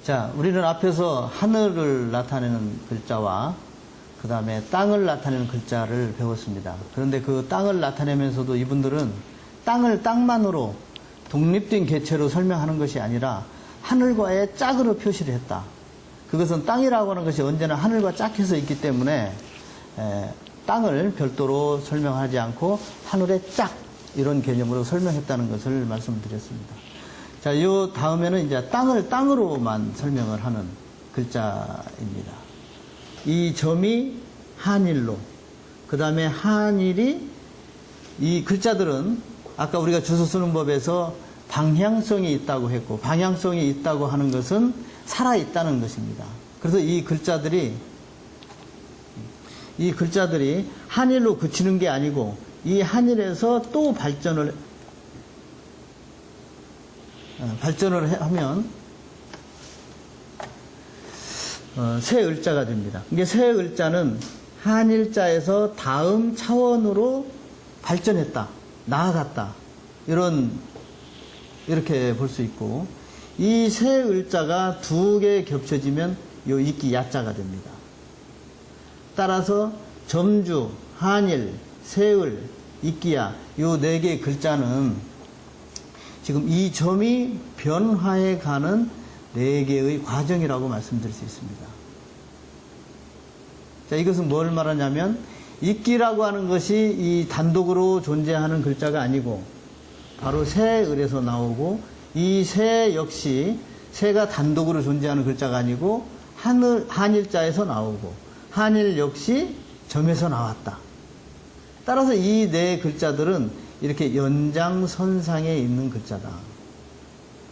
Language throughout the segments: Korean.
자, 우리는 앞에서 하늘을 나타내는 글자와 그 다음에 땅을 나타내는 글자를 배웠습니다. 그런데 그 땅을 나타내면서도 이분들은 땅을 땅만으로 독립된 개체로 설명하는 것이 아니라 하늘과의 짝으로 표시를 했다. 그것은 땅이라고 하는 것이 언제나 하늘과 짝해서 있기 때문에 땅을 별도로 설명하지 않고 하늘의 짝 이런 개념으로 설명했다는 것을 말씀드렸습니다. 자, 요 다음에는 이제 땅을 땅으로만 설명을 하는 글자입니다. 이 점이 한일로, 그 다음에 한일이, 이 글자들은 아까 우리가 주소 쓰는 법에서 방향성이 있다고 했고, 방향성이 있다고 하는 것은 살아있다는 것입니다. 그래서 이 글자들이 한일로 그치는 게 아니고, 이 한일에서 또 발전을 하면 새 을자가 됩니다. 이게 새 을자는 한일자에서 다음 차원으로 발전했다, 나아갔다, 이렇게 볼 수 있고, 이 새 을자가 두 개 겹쳐지면 요 이끼 야자가 됩니다. 따라서 점주, 한일, 새을, 이끼야 요 네 개의 글자는 지금 이 점이 변화해 가는 네 개의 과정이라고 말씀드릴 수 있습니다. 자, 이것은 뭘 말하냐면 이끼라고 하는 것이 이 단독으로 존재하는 글자가 아니고 바로 새을에서 나오고, 이 새 역시 새가 단독으로 존재하는 글자가 아니고 한일자에서 나오고, 한일 역시 점에서 나왔다. 따라서 이 네 글자들은 이렇게 연장선상에 있는 글자다.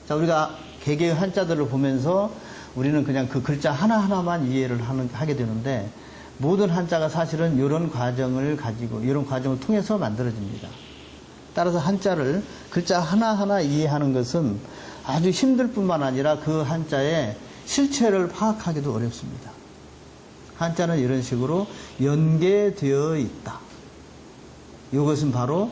자, 우리가 개개의 한자들을 보면서 우리는 그냥 그 글자 하나하나만 이해를 하게 되는데, 모든 한자가 사실은 이런 과정을 가지고, 이런 과정을 통해서 만들어집니다. 따라서 한자를, 글자 하나하나 이해하는 것은 아주 힘들 뿐만 아니라 그 한자의 실체를 파악하기도 어렵습니다. 한자는 이런 식으로 연계되어 있다. 이것은 바로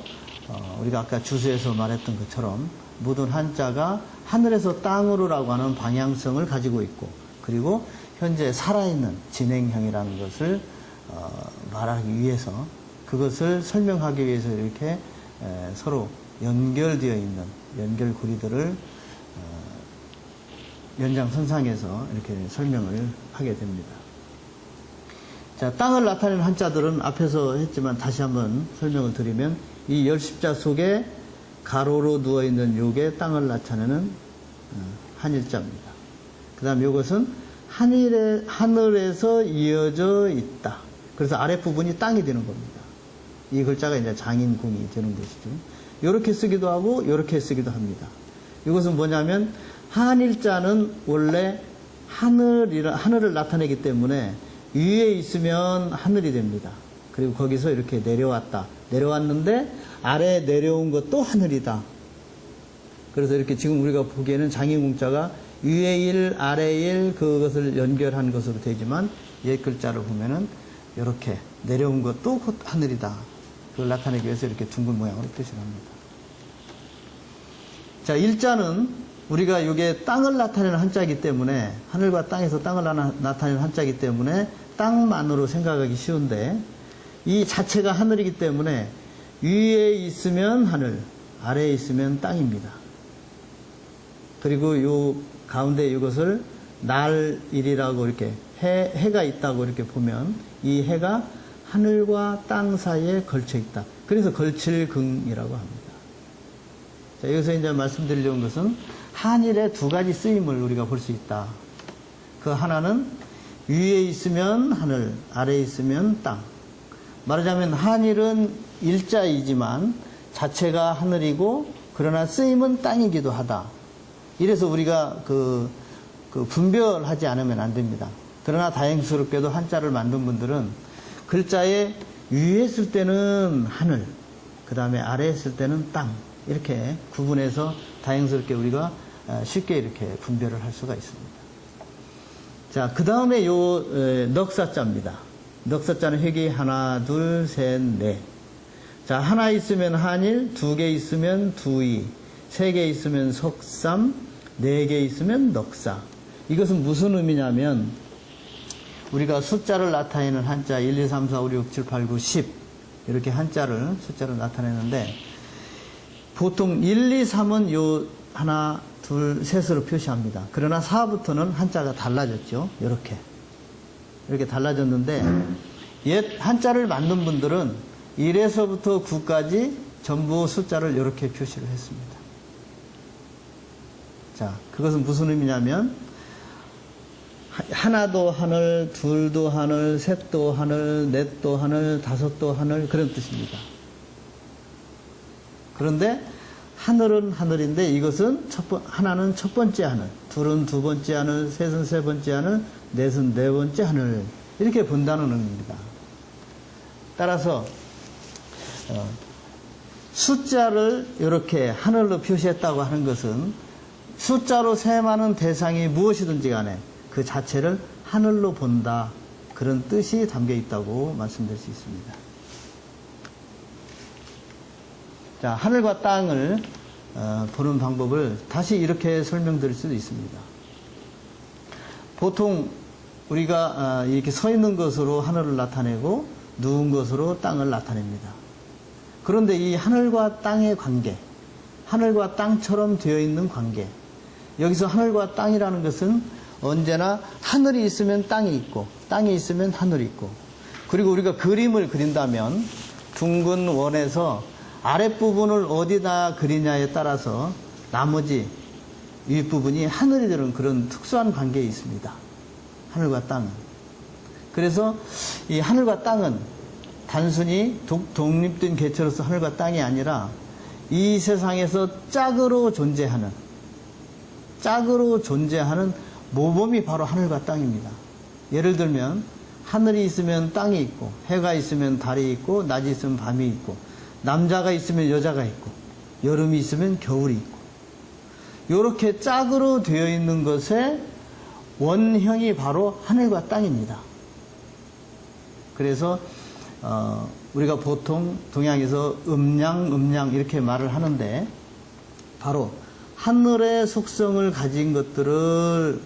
우리가 아까 주소에서 말했던 것처럼 모든 한자가 하늘에서 땅으로라고 하는 방향성을 가지고 있고, 그리고 현재 살아있는 진행형이라는 것을 말하기 위해서, 그것을 설명하기 위해서 이렇게 서로 연결되어 있는 연결고리들을 연장선상에서 이렇게 설명을 하게 됩니다. 자, 땅을 나타내는 한자들은 앞에서 했지만 다시 한번 설명을 드리면, 이 열십자 속에 가로로 누워있는 요게 땅을 나타내는 한일자입니다. 그 다음 요것은 하늘에서 이어져 있다. 그래서 아랫부분이 땅이 되는 겁니다. 이 글자가 이제 장인궁이 되는 것이죠. 요렇게 쓰기도 하고 요렇게 쓰기도 합니다. 이것은 뭐냐면, 한일자는 원래 하늘을 나타내기 때문에 위에 있으면 하늘이 됩니다. 그리고 거기서 이렇게 내려왔는데 아래에 내려온 것도 하늘이다. 그래서 이렇게 지금 우리가 보기에는 장인궁자가 위에 일, 아래 일, 그것을 연결한 것으로 되지만, 옛 글자를 보면은 이렇게 내려온 것도 곧 하늘이다. 그걸 나타내기 위해서 이렇게 둥근 모양으로 표시를 합니다. 자, 일자는 우리가 이게 땅을 나타내는 한자이기 때문에, 하늘과 땅에서 땅을 나타내는 한자이기 때문에 땅만으로 생각하기 쉬운데, 이 자체가 하늘이기 때문에 위에 있으면 하늘, 아래에 있으면 땅입니다. 그리고 요 가운데 이것을 날일이라고 이렇게 해가 있다고 이렇게 보면, 이 해가 하늘과 땅 사이에 걸쳐 있다. 그래서 걸칠긍이라고 합니다. 자, 여기서 이제 말씀드리려는 것은 한일의 두 가지 쓰임을 우리가 볼 수 있다. 그 하나는 위에 있으면 하늘, 아래에 있으면 땅. 말하자면 한일은 일자이지만 자체가 하늘이고, 그러나 쓰임은 땅이기도 하다. 이래서 우리가 그 분별하지 않으면 안 됩니다. 그러나 다행스럽게도 한자를 만든 분들은 글자에 위에 쓸 때는 하늘, 그 다음에 아래에 쓸 때는 땅, 이렇게 구분해서 다행스럽게 우리가 쉽게 이렇게 분별을 할 수가 있습니다. 자, 그 다음에 요 넉사자입니다. 넉사자는 획이 하나, 둘, 셋, 넷. 자, 하나 있으면 한일, 두 개 있으면 두이, 세 개 있으면 석삼, 네 개 있으면 넉사. 이것은 무슨 의미냐면 우리가 숫자를 나타내는 한자 1, 2, 3, 4, 5, 6, 7, 8, 9, 10 이렇게 숫자를 나타내는데 보통 1, 2, 3은 요 하나, 둘, 셋으로 표시합니다. 그러나 4부터는 한자가 달라졌죠. 이렇게 달라졌는데 옛 한자를 만든 분들은 1에서부터 9까지 전부 숫자를 이렇게 표시를 했습니다. 자, 그것은 무슨 의미냐면 하나도 하늘, 둘도 하늘, 셋도 하늘, 넷도 하늘, 다섯도 하늘 그런 뜻입니다. 그런데 하늘은 하늘인데 이것은 하나는 첫 번째 하늘, 둘은 두 번째 하늘, 셋은 세 번째 하늘, 넷은 네 번째 하늘 이렇게 본다는 의미입니다. 따라서 숫자를 이렇게 하늘로 표시했다고 하는 것은 숫자로 셈하는 대상이 무엇이든지 간에 그 자체를 하늘로 본다 그런 뜻이 담겨 있다고 말씀드릴 수 있습니다. 자, 하늘과 땅을 보는 방법을 다시 이렇게 설명드릴 수도 있습니다. 보통 우리가 이렇게 서 있는 것으로 하늘을 나타내고 누운 것으로 땅을 나타냅니다. 그런데 이 하늘과 땅의 관계, 하늘과 땅처럼 되어 있는 관계, 여기서 하늘과 땅이라는 것은 언제나 하늘이 있으면 땅이 있고 땅이 있으면 하늘이 있고, 그리고 우리가 그림을 그린다면 둥근 원에서 아랫부분을 어디다 그리냐에 따라서 나머지 윗부분이 하늘이 되는 그런 특수한 관계에 있습니다. 하늘과 땅은. 그래서 이 하늘과 땅은 단순히 독립된 개체로서 하늘과 땅이 아니라 이 세상에서 짝으로 존재하는 모범이 바로 하늘과 땅입니다. 예를 들면 하늘이 있으면 땅이 있고, 해가 있으면 달이 있고, 낮이 있으면 밤이 있고, 남자가 있으면 여자가 있고, 여름이 있으면 겨울이 있고, 이렇게 짝으로 되어 있는 것의 원형이 바로 하늘과 땅입니다. 그래서 우리가 보통 동양에서 음양 이렇게 말을 하는데 바로 하늘의 속성을 가진 것들을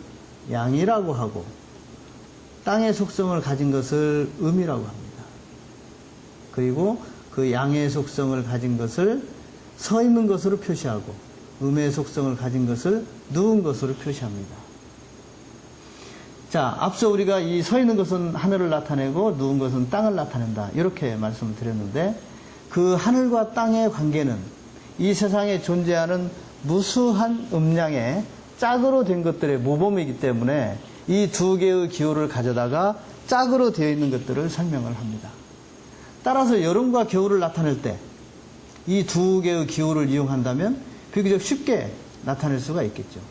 양이라고 하고 땅의 속성을 가진 것을 음이라고 합니다. 그리고 그 양의 속성을 가진 것을 서 있는 것으로 표시하고 음의 속성을 가진 것을 누운 것으로 표시합니다. 자, 앞서 우리가 이 서 있는 것은 하늘을 나타내고 누운 것은 땅을 나타낸다 이렇게 말씀을 드렸는데, 그 하늘과 땅의 관계는 이 세상에 존재하는 무수한 음양의 짝으로 된 것들의 모범이기 때문에 이 두 개의 기호를 가져다가 짝으로 되어 있는 것들을 설명을 합니다. 따라서 여름과 겨울을 나타낼 때 이 두 개의 기호를 이용한다면 비교적 쉽게 나타낼 수가 있겠죠.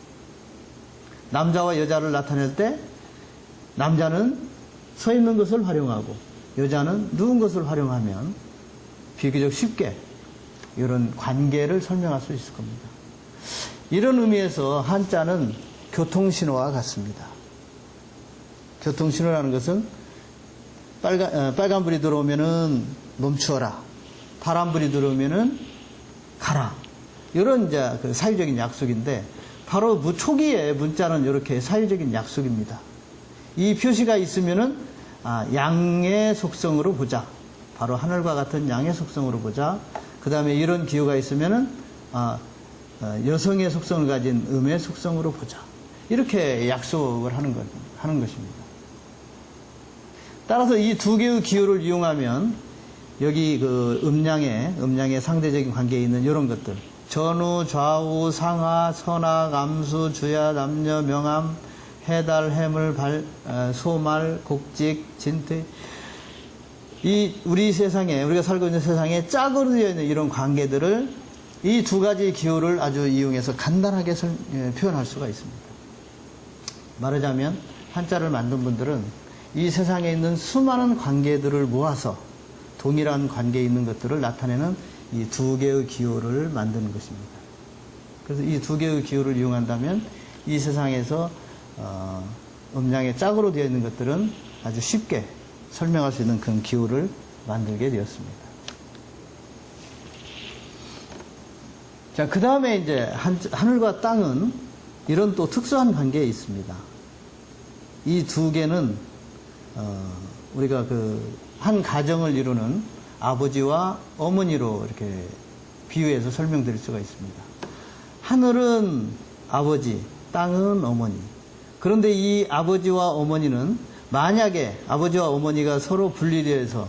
남자와 여자를 나타낼 때 남자는 서 있는 것을 활용하고 여자는 누운 것을 활용하면 비교적 쉽게 이런 관계를 설명할 수 있을 겁니다. 이런 의미에서 한자는 교통신호와 같습니다. 교통신호라는 것은 빨간불이 들어오면은 멈추어라, 파란불이 들어오면은 가라, 이런 이제 그 사유적인 약속인데, 바로 초기에 문자는 이렇게 사유적인 약속입니다. 이 표시가 있으면은 양의 속성으로 보자, 바로 하늘과 같은 양의 속성으로 보자. 그 다음에 이런 기호가 있으면은 여성의 속성을 가진 음의 속성으로 보자, 이렇게 약속을 하는 것입니다. 따라서 이 두 개의 기호를 이용하면 여기 그 음양의 상대적인 관계에 있는 이런 것들, 전우, 좌우, 상하, 선악, 암수, 주야, 남녀, 명암, 해달, 해물, 소말, 곡직, 진퇴, 이 우리 세상에, 우리가 살고 있는 세상에 짝으로 되어 있는 이런 관계들을 이 두 가지 기호를 아주 이용해서 간단하게 표현할 수가 있습니다. 말하자면 한자를 만든 분들은 이 세상에 있는 수많은 관계들을 모아서 동일한 관계에 있는 것들을 나타내는 이 두 개의 기호를 만드는 것입니다. 그래서 이 두 개의 기호를 이용한다면 이 세상에서 음양의 짝으로 되어 있는 것들은 아주 쉽게 설명할 수 있는 그런 기호를 만들게 되었습니다. 자, 그 다음에 이제 하늘과 땅은 이런 또 특수한 관계에 있습니다. 이 두 개는 우리가 한 가정을 이루는 아버지와 어머니로 이렇게 비유해서 설명드릴 수가 있습니다. 하늘은 아버지, 땅은 어머니. 그런데 이 아버지와 어머니는 만약에 아버지와 어머니가 서로 분리되어서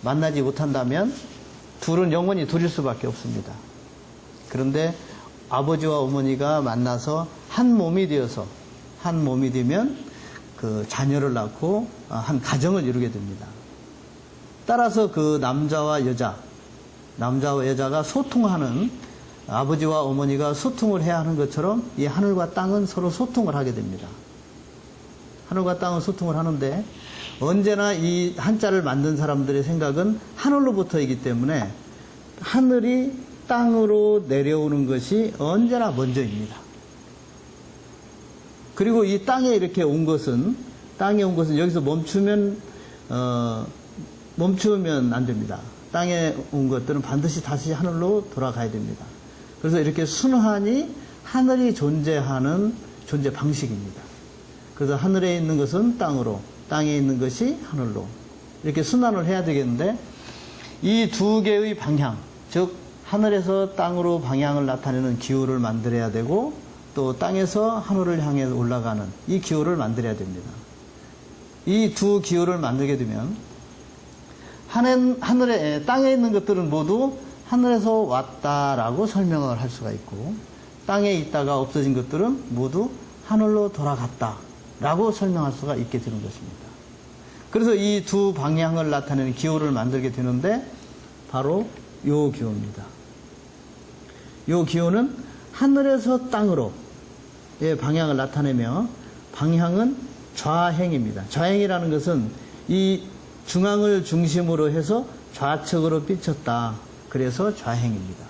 만나지 못한다면 둘은 영원히 둘일 수밖에 없습니다. 그런데 아버지와 어머니가 만나서 한 몸이 되어서 한 몸이 되면 그 자녀를 낳고 한 가정을 이루게 됩니다. 따라서 그 남자와 여자가 소통하는, 아버지와 어머니가 소통을 해야 하는 것처럼 이 하늘과 땅은 서로 소통을 하게 됩니다. 하늘과 땅은 소통을 하는데 언제나 이 한자를 만든 사람들의 생각은 하늘로부터이기 때문에 하늘이 땅으로 내려오는 것이 언제나 먼저입니다. 그리고 이 땅에 이렇게 온 것은 여기서 멈추면 안 됩니다. 땅에 온 것들은 반드시 다시 하늘로 돌아가야 됩니다. 그래서 이렇게 순환이 하늘이 존재하는 존재 방식입니다. 그래서 하늘에 있는 것은 땅으로, 땅에 있는 것이 하늘로 이렇게 순환을 해야 되겠는데, 이 두 개의 방향, 즉 하늘에서 땅으로 방향을 나타내는 기호를 만들어야 되고, 또 땅에서 하늘을 향해 올라가는 이 기호를 만들어야 됩니다. 이 두 기호를 만들게 되면 땅에 있는 것들은 모두 하늘에서 왔다라고 설명을 할 수가 있고, 땅에 있다가 없어진 것들은 모두 하늘로 돌아갔다라고 설명할 수가 있게 되는 것입니다. 그래서 이 두 방향을 나타내는 기호를 만들게 되는데 바로 요 기호입니다. 요 기호는 하늘에서 땅으로의 방향을 나타내며, 방향은 좌행입니다. 좌행이라는 것은 이 중앙을 중심으로 해서 좌측으로 삐쳤다. 그래서 좌행입니다.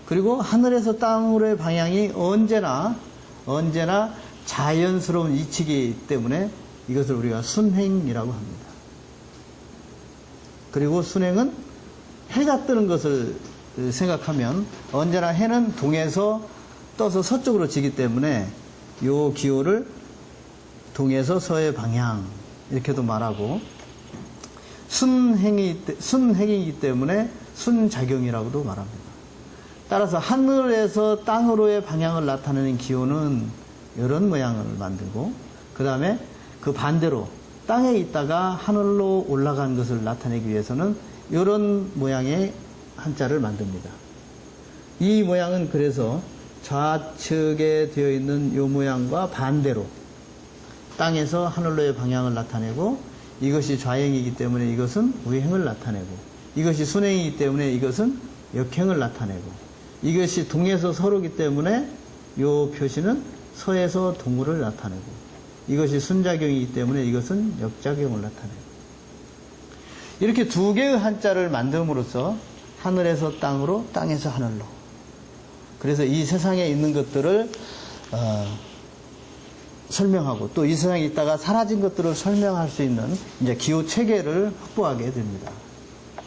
그리고 하늘에서 땅으로의 방향이 언제나 자연스러운 이치이기 때문에 이것을 우리가 순행이라고 합니다. 그리고 순행은 해가 뜨는 것을 생각하면 언제나 해는 동에서 떠서 서쪽으로 지기 때문에 이 기호를 동에서 서의 방향 이렇게도 말하고, 순행이기 때문에 순작용이라고도 말합니다. 따라서 하늘에서 땅으로의 방향을 나타내는 기호는 이런 모양을 만들고, 그 다음에 그 반대로 땅에 있다가 하늘로 올라간 것을 나타내기 위해서는 이런 모양의 한자를 만듭니다. 이 모양은 그래서 좌측에 되어 있는 이 모양과 반대로 땅에서 하늘로의 방향을 나타내고, 이것이 좌행이기 때문에 이것은 우행을 나타내고, 이것이 순행이기 때문에 이것은 역행을 나타내고, 이것이 동에서 서로기 때문에 이 표시는 서에서 동으로 나타내고, 이것이 순작용이기 때문에 이것은 역작용을 나타내고, 이렇게 두 개의 한자를 만듦으로써 하늘에서 땅으로, 땅에서 하늘로, 그래서 이 세상에 있는 것들을 설명하고, 또 이 세상에 있다가 사라진 것들을 설명할 수 있는 이제 기호 체계를 확보하게 됩니다.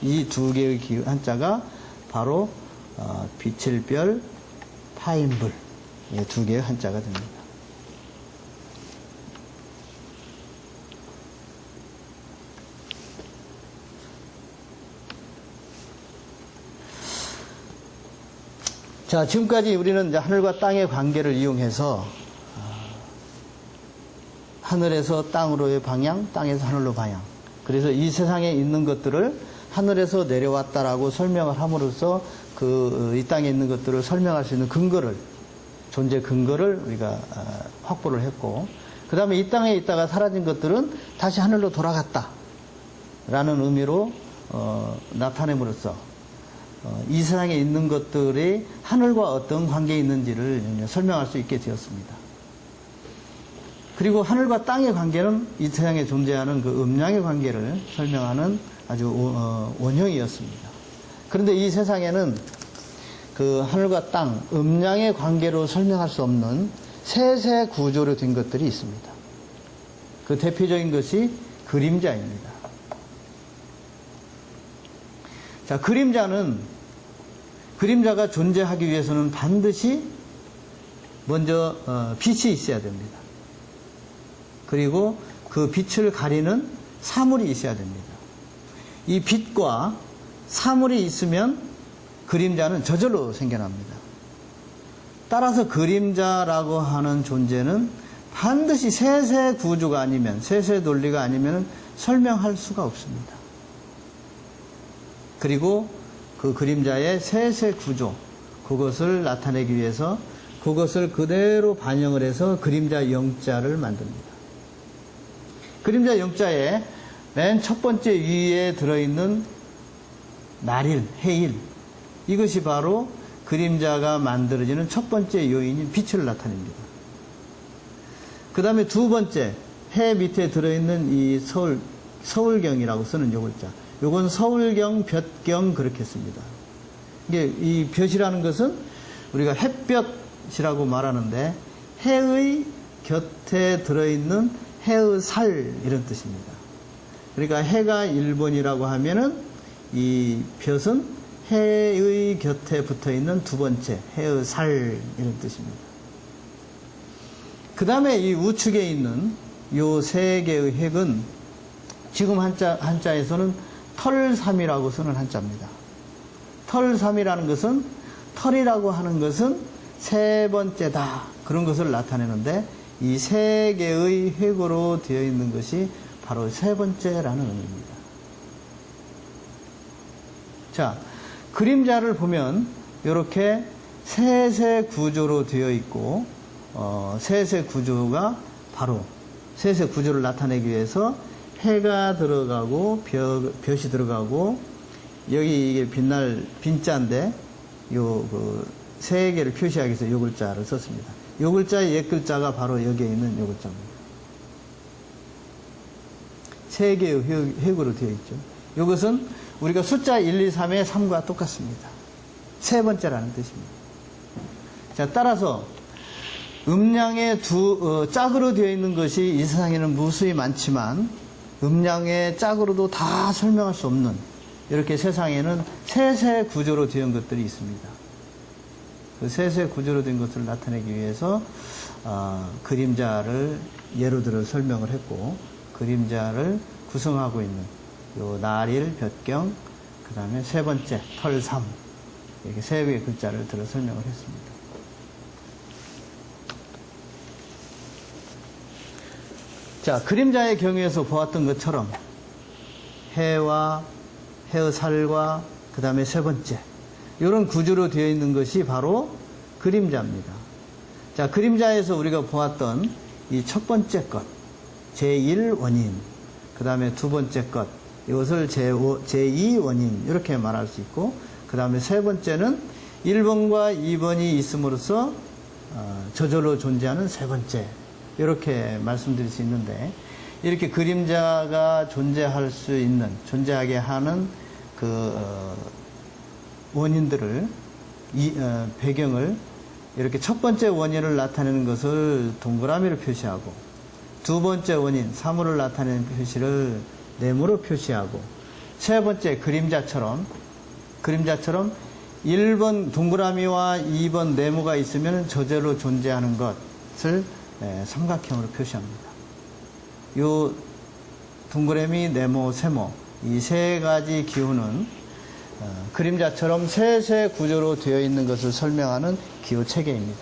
이 두 개의 기호 한자가 바로 빛의 별, 파인불, 이 두 개의 한자가 됩니다. 자, 지금까지 우리는 이제 하늘과 땅의 관계를 이용해서 하늘에서 땅으로의 방향, 땅에서 하늘로 방향. 그래서 이 세상에 있는 것들을 하늘에서 내려왔다라고 설명을 함으로써 이 땅에 있는 것들을 설명할 수 있는 근거를, 존재 근거를 우리가 확보를 했고, 그 다음에 이 땅에 있다가 사라진 것들은 다시 하늘로 돌아갔다라는 의미로 나타냄으로써 이 세상에 있는 것들이 하늘과 어떤 관계에 있는지를 설명할 수 있게 되었습니다. 그리고 하늘과 땅의 관계는 이 세상에 존재하는 그 음양의 관계를 설명하는 아주 원형이었습니다. 그런데 이 세상에는 그 하늘과 땅, 음양의 관계로 설명할 수 없는 세세 구조로 된 것들이 있습니다. 그 대표적인 것이 그림자입니다. 자, 그림자가 존재하기 위해서는 반드시 먼저 빛이 있어야 됩니다. 그리고 그 빛을 가리는 사물이 있어야 됩니다. 이 빛과 사물이 있으면 그림자는 저절로 생겨납니다. 따라서 그림자라고 하는 존재는 반드시 세세 구조가 아니면, 세세 논리가 아니면 설명할 수가 없습니다. 그리고 그 그림자의 세세 구조, 그것을 나타내기 위해서 그것을 그대로 반영을 해서 그림자 영자를 만듭니다. 그림자 영자의 맨 첫 번째 위에 들어있는 날일, 해일, 이것이 바로 그림자가 만들어지는 첫 번째 요인인 빛을 나타냅니다. 그 다음에 두 번째, 해 밑에 들어있는 이 서울경이라고 쓰는 요 글자. 요건 서울경, 볕경 그렇게 씁니다. 이게 이 볕이라는 것은 우리가 햇볕이라고 말하는데 해의 곁에 들어있는 해의 살 이런 뜻입니다. 그러니까 해가 1번이라고 하면은 이 볕은 해의 곁에 붙어있는 두 번째 해의 살 이런 뜻입니다. 그 다음에 이 우측에 있는 요 세 개의 핵은 지금 한자에서는 털삼이라고 쓰는 한자입니다. 털삼이라는 것은 털이라고 하는 것은 세 번째다 그런 것을 나타내는데 이 세 개의 핵으로 되어 있는 것이 바로 세 번째라는 의미입니다. 자, 그림자를 보면 이렇게 세세 구조로 되어 있고 세세 구조가 바로 세세 구조를 나타내기 위해서 해가 들어가고 볕이 들어가고 여기 이게 빛날 빈자인데 요 그 세 개를 표시하기 위해서 요 글자를 썼습니다. 요 글자의 옛 글자가 바로 여기에 있는 요 글자입니다. 세 개의 핵으로 되어 있죠. 이것은 우리가 숫자 1, 2, 3의 3과 똑같습니다. 세 번째라는 뜻입니다. 자, 따라서 음량의 짝으로 되어 있는 것이 이 세상에는 무수히 많지만 음량의 짝으로도 다 설명할 수 없는 이렇게 세상에는 세세 구조로 되어 있는 것들이 있습니다. 그 세세 구조로 된 것을 나타내기 위해서 그림자를 예로 들어 설명을 했고 그림자를 구성하고 있는 요 날일, 볕경, 그 다음에 세 번째 털삼 이렇게 세 개의 글자를 들어 설명을 했습니다. 자, 그림자의 경우에서 보았던 것처럼 해와 해의 살과 그 다음에 세 번째 이런 구조로 되어 있는 것이 바로 그림자입니다. 자, 그림자에서 우리가 보았던 이 첫 번째 것 제1원인 그 다음에 두 번째 것 이것을 제2원인 이렇게 말할 수 있고 그 다음에 세 번째는 1번과 2번이 있음으로써 저절로 존재하는 세 번째 이렇게 말씀드릴 수 있는데 이렇게 그림자가 존재할 수 있는 존재하게 하는 그 원인들을 배경을 이렇게 첫 번째 원인을 나타내는 것을 동그라미로 표시하고 두 번째 원인 사물을 나타내는 표시를 네모로 표시하고 세 번째 그림자처럼 1번 동그라미와 2번 네모가 있으면 저절로 존재하는 것을 삼각형으로 표시합니다. 요 동그라미, 네모, 세모 이 세 가지 기호는 그림자처럼 세세 구조로 되어 있는 것을 설명하는 기호 체계입니다.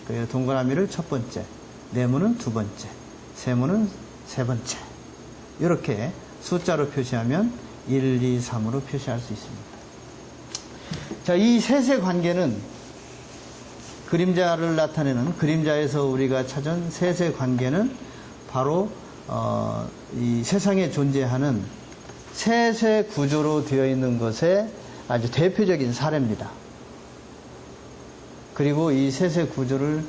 그래서 동그라미를 첫 번째, 네모는 두 번째, 세모는 세 번째 이렇게 숫자로 표시하면 1, 2, 3으로 표시할 수 있습니다. 자, 이 세세 관계는 그림자를 나타내는 그림자에서 우리가 찾은 세세 관계는 바로 이 세상에 존재하는 세세 구조로 되어 있는 것의 아주 대표적인 사례입니다. 그리고 이 세세 구조를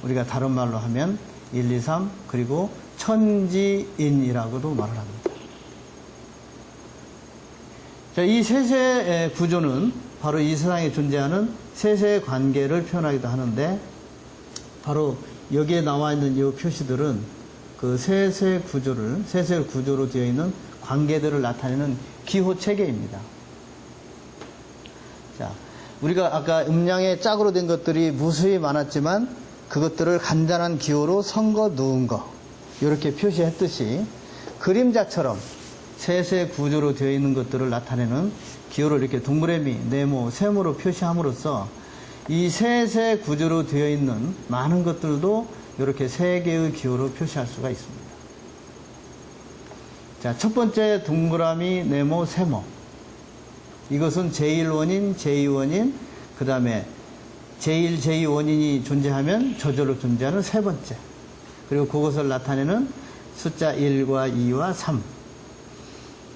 우리가 다른 말로 하면 1, 2, 3 그리고 천지인이라고도 말을 합니다. 자, 이 세세 구조는 바로 이 세상에 존재하는 세세 관계를 표현하기도 하는데 바로 여기에 나와 있는 이 표시들은 그 세세 구조로 되어 있는 관계들을 나타내는 기호 체계입니다. 자, 우리가 아까 음량의 짝으로 된 것들이 무수히 많았지만 그것들을 간단한 기호로 선거 놓은 거 이렇게 표시했듯이 그림자처럼 셋의 구조로 되어 있는 것들을 나타내는 기호를 이렇게 동그라미, 네모, 세모로 표시함으로써 이 셋의 구조로 되어 있는 많은 것들도 이렇게 세 개의 기호로 표시할 수가 있습니다. 자, 첫 번째 동그라미, 네모, 세모. 이것은 제1원인, 제2원인, 그 다음에 제1, 제2원인이 존재하면 저절로 존재하는 세 번째. 그리고 그것을 나타내는 숫자 1과 2와 3.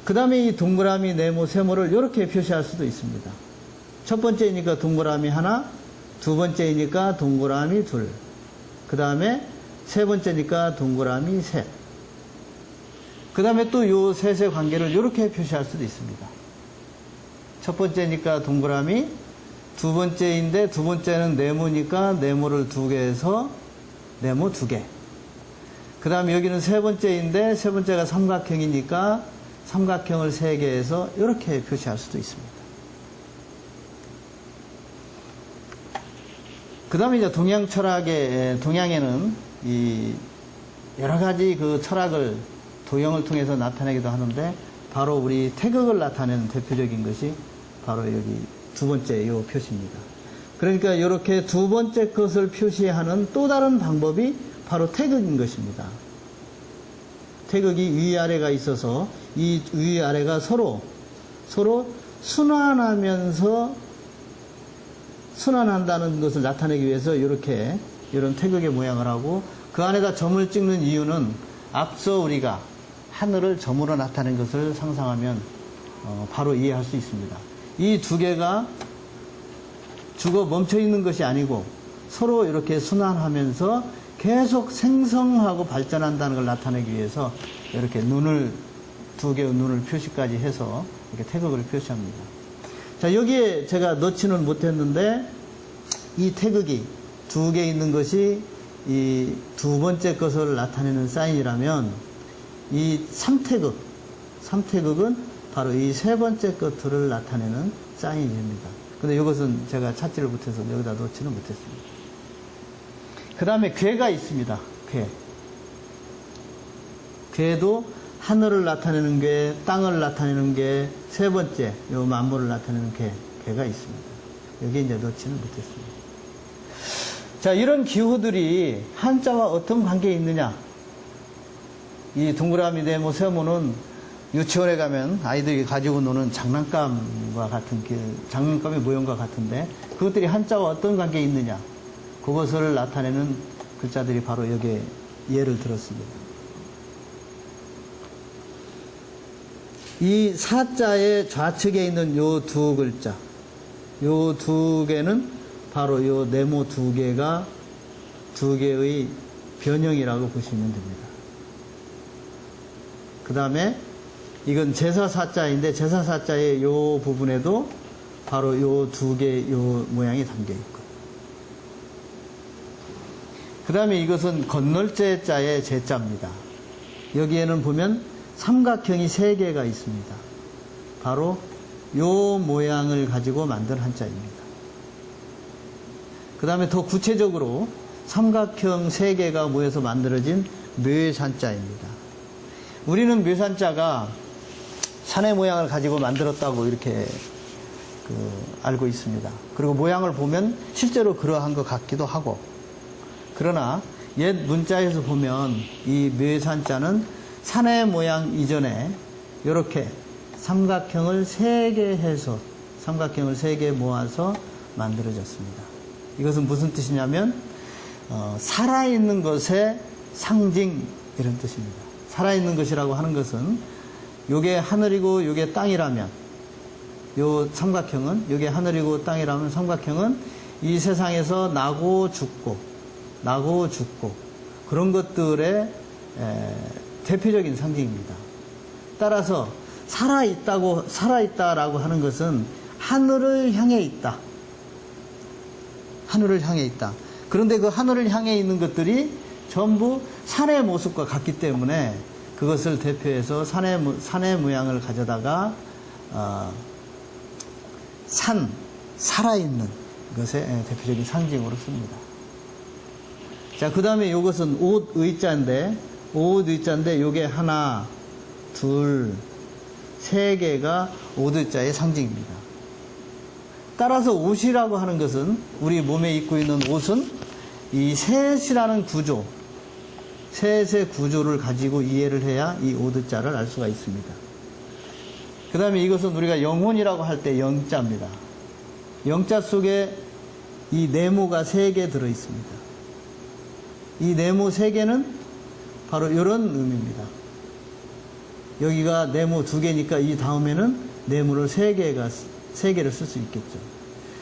그 다음에 이 동그라미, 네모, 세모를 이렇게 표시할 수도 있습니다. 첫 번째이니까 동그라미 하나, 두 번째이니까 동그라미 둘, 그 다음에 세 번째니까 동그라미 셋. 그 다음에 또 요 셋의 관계를 이렇게 표시할 수도 있습니다. 첫 번째니까 동그라미, 두 번째인데 두 번째는 네모니까 네모를 두 개 해서 네모 두 개. 그 다음에 여기는 세 번째인데 세 번째가 삼각형이니까 삼각형을 세 개 해서 이렇게 표시할 수도 있습니다. 그 다음에 이제 동양 철학의, 동양에는 이 여러 가지 그 철학을 도형을 통해서 나타내기도 하는데 바로 우리 태극을 나타내는 대표적인 것이 바로 여기 두 번째 요 표시입니다. 그러니까 이렇게 두 번째 것을 표시하는 또 다른 방법이 바로 태극인 것입니다. 태극이 위아래가 있어서 이 위아래가 서로 순환하면서 순환한다는 것을 나타내기 위해서 이렇게 이런 태극의 모양을 하고 그 안에다 점을 찍는 이유는 앞서 우리가 하늘을 점으로 나타낸 것을 상상하면 바로 이해할 수 있습니다. 이 두 개가 죽어 멈춰 있는 것이 아니고 서로 이렇게 순환하면서 계속 생성하고 발전한다는 걸 나타내기 위해서 이렇게 눈을 두 개의 눈을 표시까지 해서 이렇게 태극을 표시합니다. 자, 여기에 제가 넣지는 못했는데 이 태극이 두 개 있는 것이 이 두 번째 것을 나타내는 사인이라면 이 삼태극은 바로 이 세 번째 것들을 나타내는 사인이 됩니다. 근데 이것은 제가 찾지를 못해서 여기다 놓지는 못했습니다. 그 다음에 괴가 있습니다. 괴도 하늘을 나타내는 괴, 땅을 나타내는 괴, 세 번째 요 만물을 나타내는 괴가 있습니다. 여기에 이제 넣지는 못했습니다. 자, 이런 기호들이 한자와 어떤 관계에 있느냐? 이 동그라미, 네모, 세모는 유치원에 가면 아이들이 가지고 노는 장난감과 같은 장난감의 모형과 같은데 그것들이 한자와 어떤 관계에 있느냐? 그것을 나타내는 글자들이 바로 여기에 예를 들었습니다. 이 사자의 좌측에 있는 요 두 글자, 요 두 개는 바로 요 네모 두 개가 두 개의 변형이라고 보시면 됩니다. 그 다음에 이건 제사사자인데 제사사자의 요 부분에도 바로 요 두 개 요 모양이 담겨 있고, 그 다음에 이것은 건널제 자의 제자입니다. 여기에는 보면 삼각형이 세 개가 있습니다. 바로 요 모양을 가지고 만든 한자입니다. 그 다음에 더 구체적으로 삼각형 세 개가 모여서 만들어진 묘산자입니다. 우리는 묘산자가 산의 모양을 가지고 만들었다고 이렇게 알고 있습니다. 그리고 모양을 보면 실제로 그러한 것 같기도 하고, 그러나 옛 문자에서 보면 이 묘산자는 산의 모양 이전에 이렇게 삼각형을 세 개 해서 삼각형을 세 개 모아서 만들어졌습니다. 이것은 무슨 뜻이냐면 살아있는 것의 상징, 이런 뜻입니다. 살아있는 것이라고 하는 것은 요게 하늘이고 요게 땅이라면, 요 삼각형은 요게 하늘이고 땅이라면 삼각형은 이 세상에서 나고 죽고 그런 것들의 대표적인 상징입니다. 따라서 살아있다라고 하는 것은 하늘을 향해 있다. 하늘을 향해 있다. 그런데 그 하늘을 향해 있는 것들이 전부 산의 모습과 같기 때문에 그것을 대표해서 산의 모양을 가져다가 살아있는 것의 대표적인 상징으로 씁니다. 자, 그 다음에 이것은 옷 의자인데 오드자인데 요게 하나, 둘, 세 개가 오드자의 상징입니다. 따라서 옷이라고 하는 것은 우리 몸에 입고 있는 옷은 이 셋이라는 구조, 셋의 구조를 가지고 이해를 해야 이 오드자를 알 수가 있습니다. 그 다음에 이것은 우리가 영혼이라고 할 때 영자입니다. 영자 속에 이 네모가 3개 들어 있습니다. 이 네모 3개는 바로 이런 의미입니다. 여기가 네모 2개니까 이 다음에는 네모를 3개를 쓸 수 있겠죠.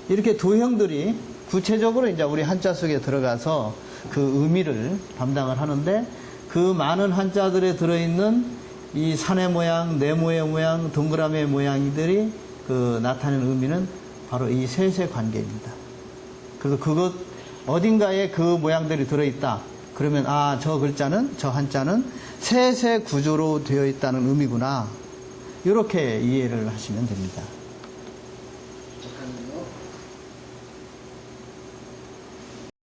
이렇게 도형들이 구체적으로 이제 우리 한자 속에 들어가서 그 의미를 담당을 하는데, 그 많은 한자들에 들어있는 이 산의 모양, 네모의 모양, 동그라미의 모양들이 그 나타내는 의미는 바로 이 셋의 관계입니다. 그래서 그것 어딘가에 그 모양들이 들어있다. 그러면 아, 저 글자는, 저 한자는 셋의 구조로 되어 있다는 의미구나. 이렇게 이해를 하시면 됩니다. 잠깐만요.